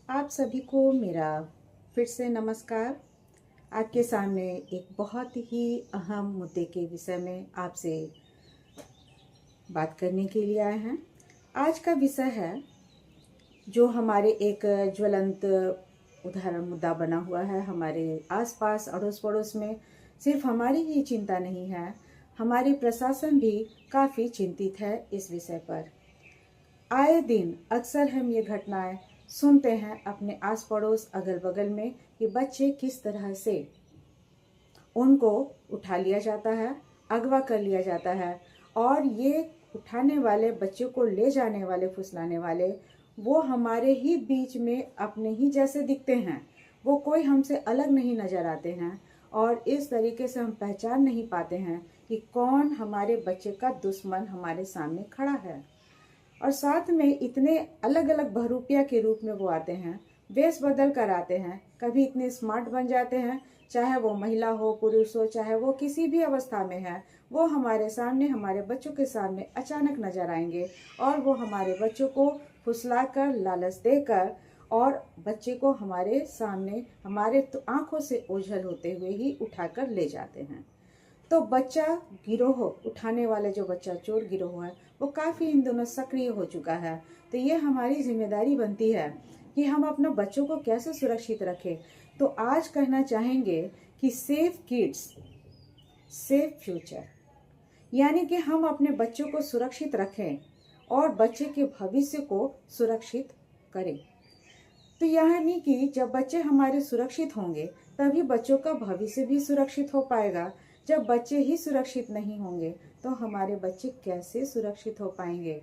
आप सभी को मेरा फिर से नमस्कार। आपके सामने एक बहुत ही अहम मुद्दे के विषय में आपसे बात करने के लिए आए हैं। आज का विषय है जो हमारे एक ज्वलंत उदाहरण मुद्दा बना हुआ है हमारे आसपास अड़ोस पड़ोस में। सिर्फ हमारी ही चिंता नहीं है, हमारी प्रशासन भी काफ़ी चिंतित है इस विषय पर। आए दिन अक्सर हम ये घटनाएं सुनते हैं अपने आस पड़ोस अगल बगल में कि बच्चे किस तरह से उनको उठा लिया जाता है, अगवा कर लिया जाता है। और ये उठाने वाले, बच्चों को ले जाने वाले, फुसलाने वाले वो हमारे ही बीच में अपने ही जैसे दिखते हैं। वो कोई हमसे अलग नहीं नजर आते हैं और इस तरीके से हम पहचान नहीं पाते हैं कि कौन हमारे बच्चे का दुश्मन हमारे सामने खड़ा है। और साथ में इतने अलग अलग बहरूपिया के रूप में वो आते हैं, वेश बदल कर आते हैं। कभी इतने स्मार्ट बन जाते हैं, चाहे वो महिला हो पुरुष हो, चाहे वो किसी भी अवस्था में है, वो हमारे सामने, हमारे बच्चों के सामने अचानक नजर आएंगे और वो हमारे बच्चों को फुसलाकर, लालच देकर और बच्चे को हमारे सामने, हमारे तो आंखों से ओझल होते हुए ही उठाकर ले जाते हैं। तो बच्चा गिरोह उठाने वाले, जो बच्चा चोर गिरोह है, वो काफ़ी इन दिनों सक्रिय हो चुका है। तो ये हमारी जिम्मेदारी बनती है कि हम अपने बच्चों को कैसे सुरक्षित रखें। तो आज कहना चाहेंगे कि सेफ किड्स सेफ फ्यूचर, यानी कि हम अपने बच्चों को सुरक्षित रखें और बच्चे के भविष्य को सुरक्षित करें। तो यानी कि जब बच्चे हमारे सुरक्षित होंगे तभी बच्चों का भविष्य भी सुरक्षित हो पाएगा। जब बच्चे ही सुरक्षित नहीं होंगे तो हमारे बच्चे कैसे सुरक्षित हो पाएंगे।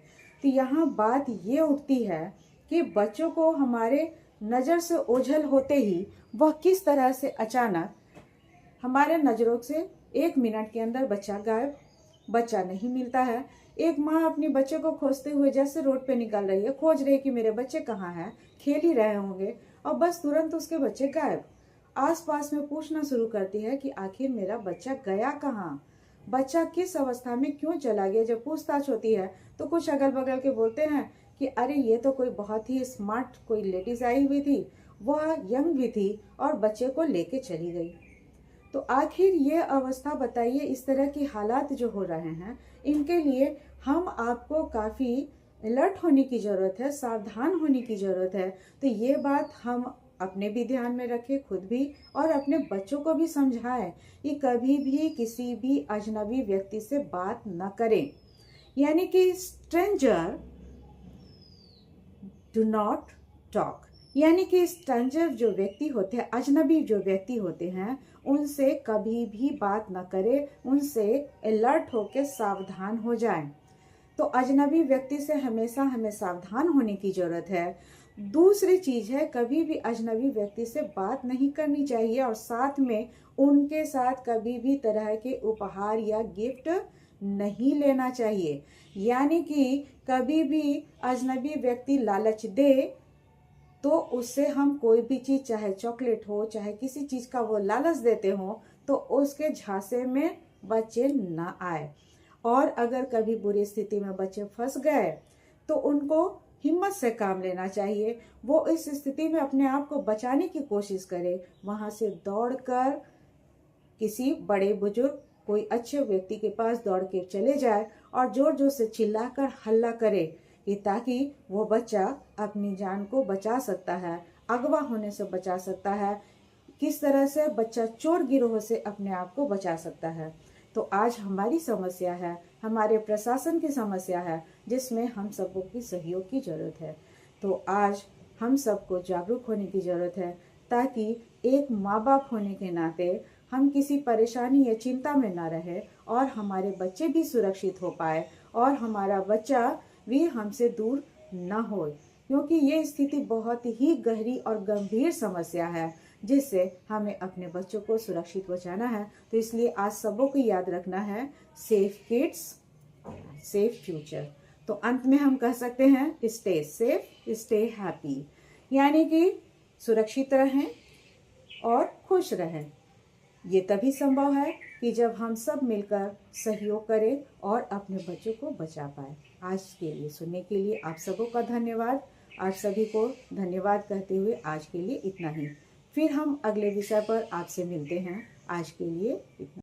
तो यहाँ बात ये उठती है कि बच्चों को हमारे नज़र से ओझल होते ही वह किस तरह से अचानक हमारे नज़रों से 1 मिनट के अंदर बच्चा गायब, बच्चा नहीं मिलता है। एक माँ अपने बच्चे को खोजते हुए जैसे रोड पे निकल रही है, खोज रही है कि मेरे बच्चे कहाँ हैं, खेल ही रहे होंगे, और बस तुरंत उसके बच्चे गायब। आसपास में पूछना शुरू करती है कि आखिर मेरा बच्चा गया कहाँ, बच्चा किस अवस्था में क्यों चला गया। जब पूछताछ होती है तो कुछ अगल बगल के बोलते हैं कि अरे ये तो कोई बहुत ही स्मार्ट कोई लेडीज आई हुई थी, वह यंग भी थी और बच्चे को लेके चली गई। तो आखिर ये अवस्था बताइए, इस तरह की हालात जो हो रहे हैं इनके लिए हम आपको काफ़ी अलर्ट होने की ज़रूरत है, सावधान होने की ज़रूरत है। तो ये बात हम अपने भी ध्यान में रखें, खुद भी, और अपने बच्चों को भी समझाएं कि कभी भी किसी भी अजनबी व्यक्ति से बात न करें। यानी कि स्ट्रेंजर डू नॉट टॉक, यानी कि स्ट्रेंजर जो व्यक्ति होते हैं, अजनबी जो व्यक्ति होते हैं, उनसे कभी भी बात न करें, उनसे अलर्ट होकर सावधान हो जाएं। तो अजनबी व्यक्ति से हमेशा हमें सावधान होने की ज़रूरत है। दूसरी चीज़ है, कभी भी अजनबी व्यक्ति से बात नहीं करनी चाहिए और साथ में उनके साथ कभी भी तरह के उपहार या गिफ्ट नहीं लेना चाहिए। यानी कि कभी भी अजनबी व्यक्ति लालच दे तो उससे हम कोई भी चीज़, चाहे चॉकलेट हो, चाहे किसी चीज़ का वो लालच देते हो, तो उसके झांसे में बच्चे ना आए। और अगर कभी बुरी स्थिति में बच्चे फंस गए तो उनको हिम्मत से काम लेना चाहिए। वो इस स्थिति में अपने आप को बचाने की कोशिश करे, वहाँ से दौड़कर किसी बड़े बुजुर्ग, कोई अच्छे व्यक्ति के पास दौड़ के चले जाए और जोर जोर से चिल्लाकर हल्ला करे कि ताकि वो बच्चा अपनी जान को बचा सकता है, अगवा होने से बचा सकता है, किस तरह से बच्चा चोर गिरोह से अपने आप को बचा सकता है। तो आज हमारी समस्या है, हमारे प्रशासन की समस्या है, जिसमें हम सबको की सहयोग की जरूरत है। तो आज हम सबको जागरूक होने की जरूरत है ताकि एक माँ बाप होने के नाते हम किसी परेशानी या चिंता में ना रहे और हमारे बच्चे भी सुरक्षित हो पाए और हमारा बच्चा भी हमसे दूर ना हो, क्योंकि ये स्थिति बहुत ही गहरी और गंभीर समस्या है जिससे हमें अपने बच्चों को सुरक्षित बचाना है। तो इसलिए आज सबों को याद रखना है, सेफ किड्स सेफ फ्यूचर। तो अंत में हम कह सकते हैं, स्टे सेफ स्टे हैप्पी, यानी कि सुरक्षित रहें और खुश रहें। ये तभी संभव है कि जब हम सब मिलकर सहयोग करें और अपने बच्चों को बचा पाए। आज के लिए सुनने के लिए आप सबों का धन्यवाद। आप सभी को धन्यवाद कहते हुए आज के लिए इतना ही। फिर हम अगले विषय पर आपसे मिलते हैं। आज के लिए इतना।